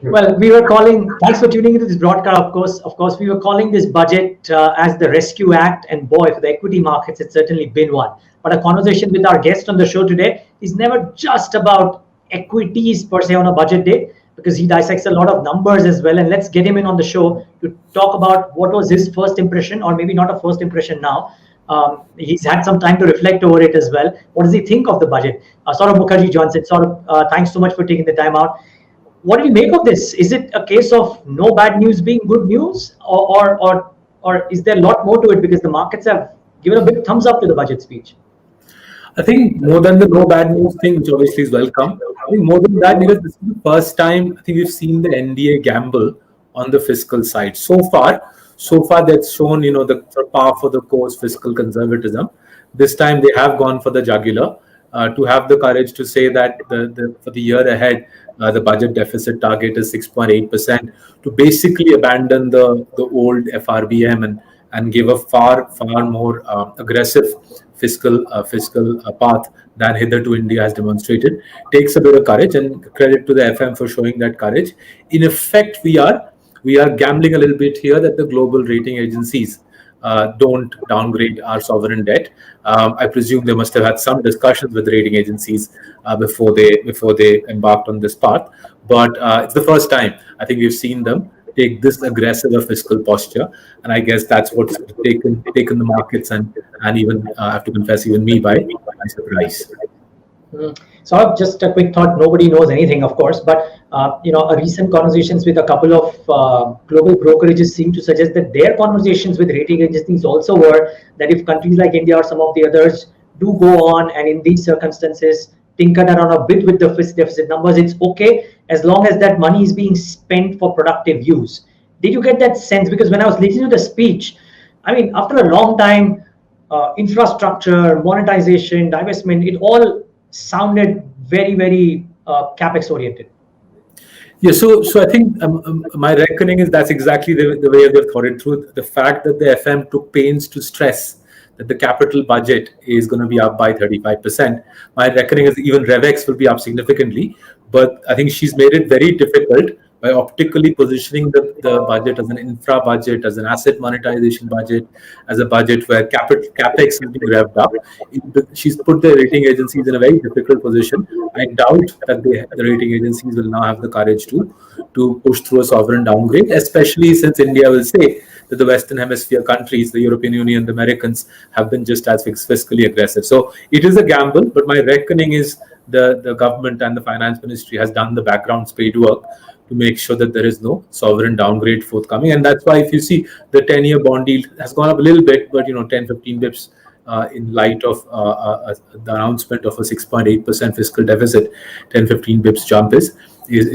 Well, we were calling. Thanks for tuning into this broadcast. Of course, we were calling this budget as the Rescue Act, and boy, for the equity markets, it's certainly been one. But a conversation with our guest on the show today is never just about equities per se on a budget day, because he dissects a lot of numbers as well. And let's get him in on the show to talk about what was his first impression, or maybe not a first impression now. He's had some time to reflect over it as well. What does he think of the budget? Saurabh Mukherjee Johnson. Saurabh, thanks so much for taking the time out. What do you make of this? Is it a case of no bad news being good news, or is there a lot more to it because the markets have given a big thumbs up to the budget speech? I think more than the no bad news thing, which obviously is welcome, I think more than that, because this is the first time I think we've seen the NDA gamble on the fiscal side. So far that's shown, the par for the course fiscal conservatism. This time they have gone for the jugular. To have the courage to say that for the year ahead, the budget deficit target is 6.8%, to basically abandon the old FRBM and give a far more aggressive fiscal path than hitherto India has demonstrated, takes a bit of courage, and credit to the FM for showing that courage. In effect, we are gambling a little bit here that the global rating agencies don't downgrade our sovereign debt. I presume they must have had some discussions with rating agencies before they embarked on this path. But it's the first time I think we've seen them take this aggressive a fiscal posture, and I guess that's what's taken the markets and even I have to confess, even me by surprise. So just a quick thought. Nobody knows anything, of course, but a recent conversations with a couple of global brokerages seem to suggest that their conversations with rating agencies also were that if countries like India or some of the others do go on and in these circumstances tinker around a bit with the fiscal deficit numbers, it's okay as long as that money is being spent for productive use. Did you get that sense? Because when I was listening to the speech, I mean, after a long time, infrastructure, monetization, divestment, it all sounded very, very capex oriented. Yeah, so I think my reckoning is that's exactly the way they've thought it through. The fact that the FM took pains to stress that the capital budget is going to be up by 35%. My reckoning is even RevX will be up significantly, but I think she's made it very difficult by optically positioning the budget as an infra budget, as an asset monetization budget, as a budget where capex is being revved up. She's put the rating agencies in a very difficult position. I doubt that the rating agencies will now have the courage to push through a sovereign downgrade, especially since India will say that the Western Hemisphere countries, the European Union, the Americans, have been just as fiscally aggressive. So it is a gamble, but my reckoning is the government and the finance ministry has done the background spade work to make sure that there is no sovereign downgrade forthcoming. And that's why if you see the 10-year bond yield has gone up a little bit, but 10-15 bips in light of the announcement of a 6.8% fiscal deficit, 10-15 bips jump is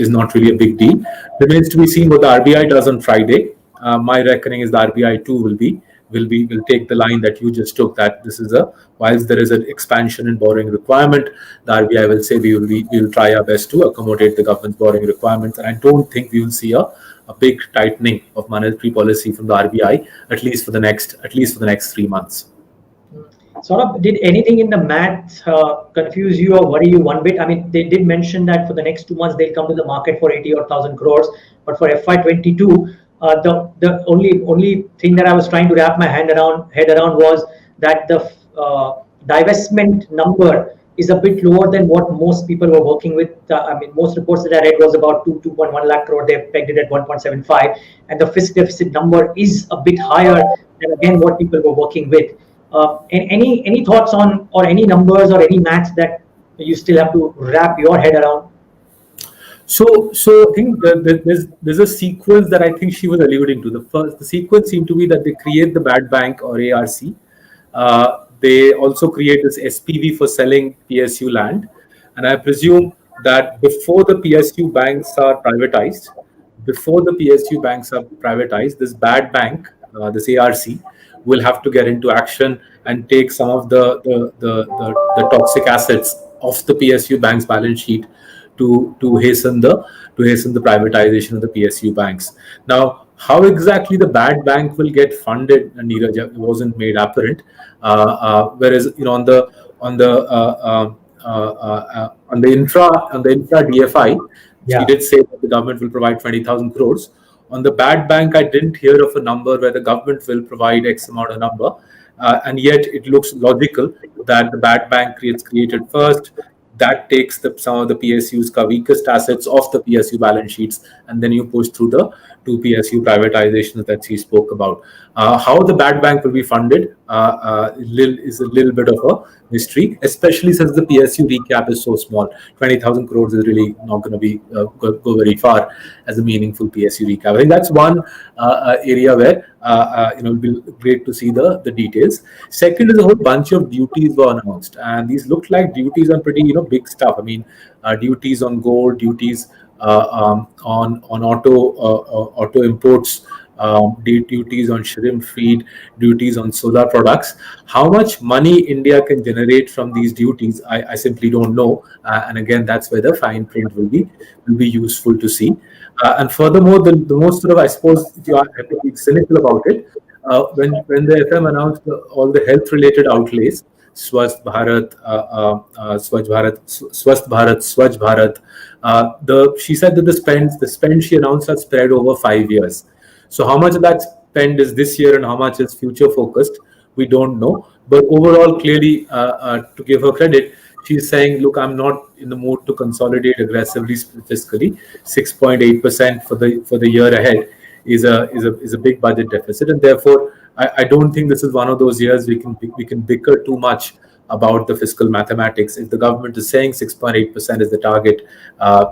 not really a big deal. Remains to be seen what the RBI does on Friday. My reckoning is the RBI too will take the line that you just took, that this is whilst there is an expansion in borrowing requirement, the RBI will say we will try our best to accommodate the government's borrowing requirements, and I don't think we will see a big tightening of monetary policy from the RBI at least for the next 3 months. Saurabh, did anything in the math confuse you or worry you one bit? I mean, they did mention that for the next 2 months they'll come to the market for 80 or 1,000 crores, but for FY22. The only thing that I was trying to wrap my head around was that the divestment number is a bit lower than what most people were working with. I mean, most reports that I read was about 2.1 lakh crore. They pegged it at 1.75, and the fiscal deficit number is a bit higher than again what people were working with. Any thoughts on or any numbers or any maths that you still have to wrap your head around? So I think there's a sequence that I think she was alluding to. The sequence seemed to be that they create the bad bank or ARC. They also create this SPV for selling PSU land, and I presume that before the PSU banks are privatized, this bad bank, this ARC, will have to get into action and take some of the toxic assets off the PSU bank's balance sheet to hasten the privatization of the PSU banks. Now, how exactly the bad bank will get funded, Neeraj, wasn't made apparent. Whereas on the infra DFI, She did say that the government will provide 20,000 crores. On the bad bank, I didn't hear of a number where the government will provide X amount of number. And yet it looks logical that the bad bank gets created first. That takes some of the PSU's weakest assets off the PSU balance sheets, and then you push through the two PSU privatizations that she spoke about. How the bad bank will be funded is a little bit of a mystery, especially since the PSU recap is so small. 20,000 crores is really not going to be go very far as a meaningful PSU recap. I think that's one area where it'll be great to see the details. Second is a whole bunch of duties were announced, and these look like duties on pretty big stuff. I mean, duties on gold, duties on auto imports, duties on shrimp feed, duties on solar products. How much money India can generate from these duties, I simply don't know. And again, that's where the fine print will be useful to see. And furthermore, the most sort of, I suppose, if you have to be cynical about it, when the FM announced all the health-related outlays, Swasth Bharat, Swasth Bharat, she said that the spend she announced are spread over 5 years. So how much of that spend is this year and how much is future focused, we don't know. But overall, clearly, to give her credit, she's saying, look, I'm not in the mood to consolidate aggressively fiscally. 6.8% for the year ahead is a big budget deficit, and therefore I don't think this is one of those years we can bicker too much about the fiscal mathematics. If the government is saying 6.8% is the target,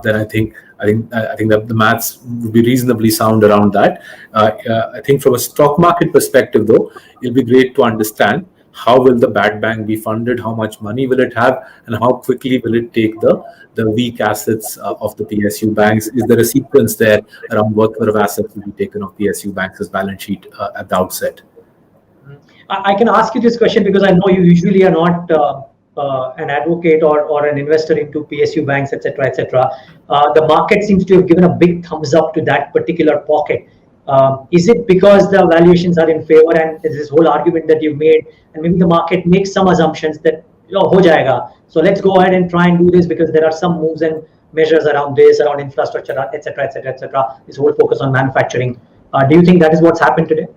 then I think that the maths would be reasonably sound around that. I think from a stock market perspective, though, it'll be great to understand how will the bad bank be funded, how much money will it have, and how quickly will it take the weak assets of the PSU banks. Is there a sequence there around what sort of assets will be taken off PSU banks' balance sheet at the outset? I can ask you this question because I know you usually are not an advocate or an investor into PSU banks, etc., etc. The market seems to have given a big thumbs up to that particular pocket. Is it because the valuations are in favor and there's this whole argument that you've made, and maybe the market makes some assumptions that ho jayega, so let's go ahead and try and do this because there are some moves and measures around this, around infrastructure, etc., etc., etc. This whole focus on manufacturing. Do you think that is what's happened today?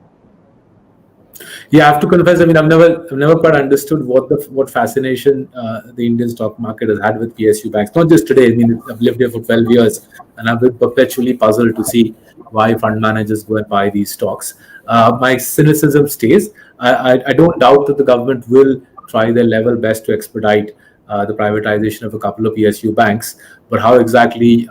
Yeah, I have to confess. I mean, I've never quite understood what fascination the Indian stock market has had with PSU banks. Not just today. I mean, I've lived here for 12 years, and I've been perpetually puzzled to see why fund managers go and buy these stocks. My cynicism stays. I don't doubt that the government will try their level best to expedite the privatization of a couple of PSU banks. But how exactly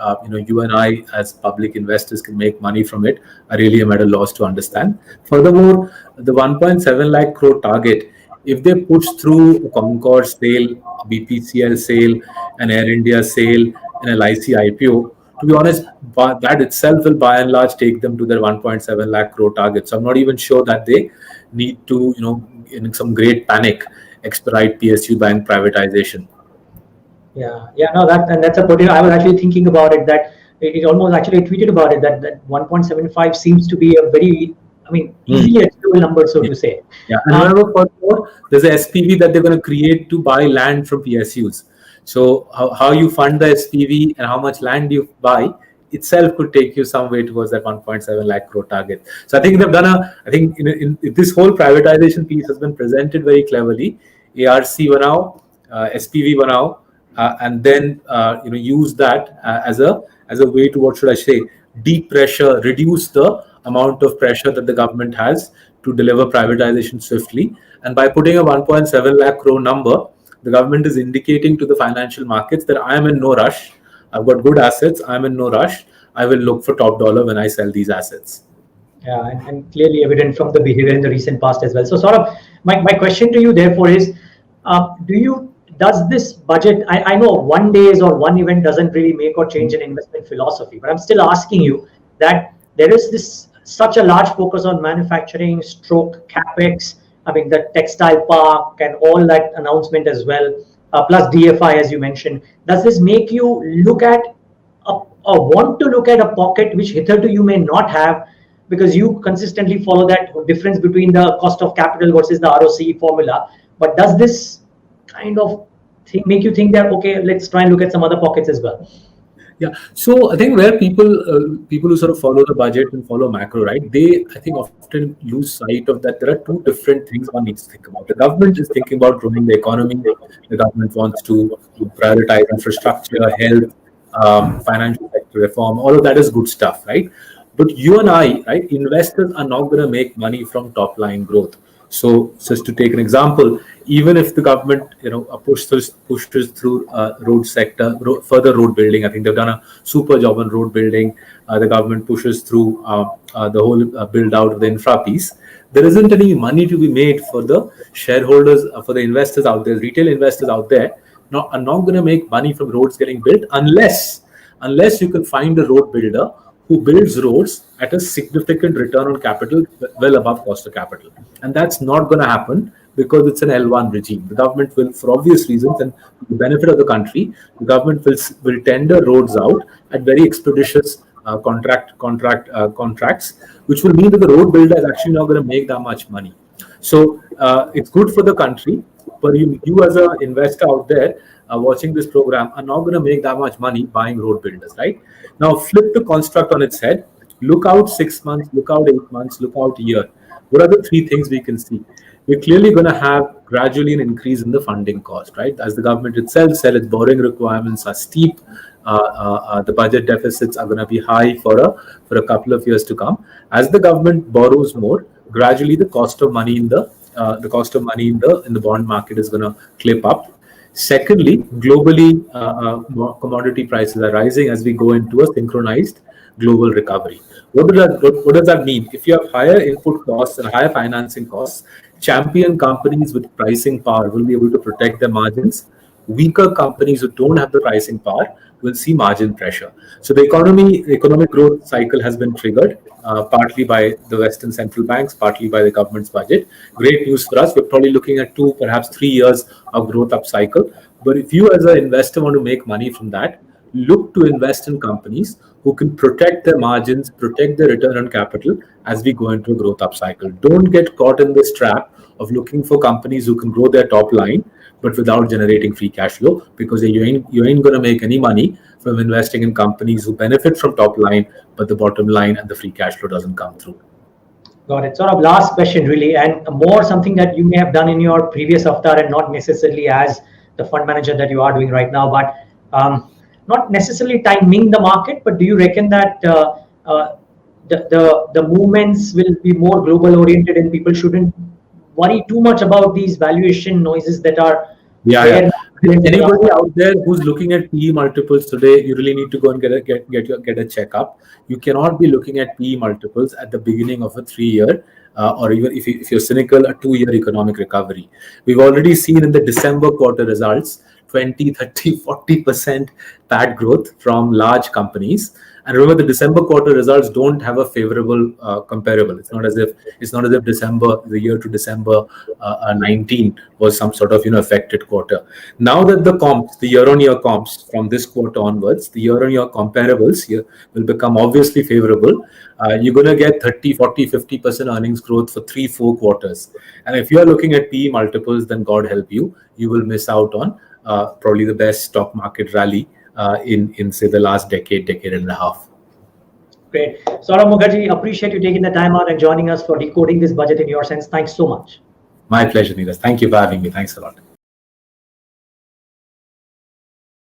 you and I as public investors can make money from it, I really am at a loss to understand. Furthermore, the 1.7 lakh crore target, if they push through a Concord sale, a BPCL sale, an Air India sale, an LIC IPO, to be honest, that itself will by and large take them to their 1.7 lakh crore target. So I'm not even sure that they need to, in some great panic, expedite PSU bank privatization. No, that's a particular. I was actually thinking about it, that it almost actually tweeted about it, that 1.75 seems to be a very, easily achievable number, so to say. Yeah, and remember, furthermore, there's a SPV that they're going to create to buy land from PSUs. So how you fund the SPV and how much land you buy itself could take you some way towards that 1.7 lakh crore target. So I think they've done in this whole privatization piece has been presented very cleverly. ARC banao, SPV banao, and then use that as a way to, what should I say, deep pressure, reduce the amount of pressure that the government has to deliver privatization swiftly. And by putting a 1.7 lakh crore number, the government is indicating to the financial markets that I am in no rush. I've got good assets. I'm in no rush. I will look for top dollar when I sell these assets. Yeah, and clearly evident from the behavior in the recent past as well. So sort of my question to you therefore is, does this budget, I know one days or one event doesn't really make or change an investment philosophy, but I'm still asking you that there is such a large focus on manufacturing stroke capex, the textile park and all that announcement as well, plus DFI as you mentioned. Does this make you look at or want to look at a pocket which hitherto you may not have, because you consistently follow that difference between the cost of capital versus the ROCE formula? But does this kind of make you think that, okay, let's try and look at some other pockets as well? Yeah. So I think where people who sort of follow the budget and follow macro, right? They, I think, often lose sight of that. There are two different things one needs to think about. The government is thinking about growing the economy. The government wants to prioritize infrastructure, health, financial sector reform. All of that is good stuff, right? But you and I, right? Investors are not going to make money from top line growth. So, just to take an example, even if the government, pushes through road sector, further road building. I think they've done a super job on road building. The government pushes through the whole build out of the infra piece. There isn't any money to be made for the shareholders, for the investors out there, retail investors out there. Are not going to make money from roads getting built unless you can find a road builder who builds roads at a significant return on capital, well above cost of capital. And that's not going to happen because it's an L1 regime. The government will, for obvious reasons and for the benefit of the country, the government will tender roads out at very expeditious contracts, which will mean that the road builder is actually not going to make that much money. So it's good for the country, but you as an investor out there watching this program are not going to make that much money buying road builders, right? Now flip the construct on its head. Look out 6 months, look out 8 months, look out a year. What are the three things we can see? We're clearly going to have gradually an increase in the funding cost, right? As the government itself said, its borrowing requirements are steep. The budget deficits are going to be high for a couple of years to come. As the government borrows more, gradually the cost of money in the bond market is going to clip up. Secondly, globally, commodity prices are rising as we go into a synchronized global recovery. What does that mean? If you have higher input costs and higher financing costs, champion companies with pricing power will be able to protect their margins. Weaker companies who don't have the pricing power will see margin pressure. So the economic growth cycle has been triggered partly by the Western central banks, partly by the government's budget. Great news for us. We're probably looking at 2, perhaps 3 years of growth up cycle. But if you as an investor want to make money from that, look to invest in companies who can protect their margins, protect their return on capital as we go into a growth up cycle. Don't get caught in this trap of looking for companies who can grow their top line but without generating free cash flow, because you ain't going to make any money from investing in companies who benefit from top line, but the bottom line and the free cash flow doesn't come through. Got it. Sort of last question, really, and more something that you may have done in your previous avatar and not necessarily as the fund manager that you are doing right now, but not necessarily timing the market, but do you reckon that the movements will be more global oriented and people shouldn't worry too much about these valuation noises that are there? Anybody out there who's looking at PE multiples today, you really need to go and get a checkup. You cannot be looking at PE multiples at the beginning of a 3-year or even if you're cynical, a 2-year economic recovery. We've already seen in the December quarter results 20, 30, 40% PAT growth from large companies. And remember, the December quarter results don't have a favorable comparable. It's not as if December, the year to December 19 was some sort of affected quarter. Now that the year-on-year comps from this quarter onwards, the year-on-year comparables here will become obviously favorable. You're going to get 30, 40, 50% earnings growth for 3-4 quarters. And if you are looking at PE multiples, then God help you, you will miss out on probably the best stock market rally in say the last decade and a half. Great. Saurabh Mukherjee, appreciate you taking the time out and joining us for decoding this budget in your sense. Thanks so much. My pleasure, Neeraj. Thank you for having me. Thanks a lot.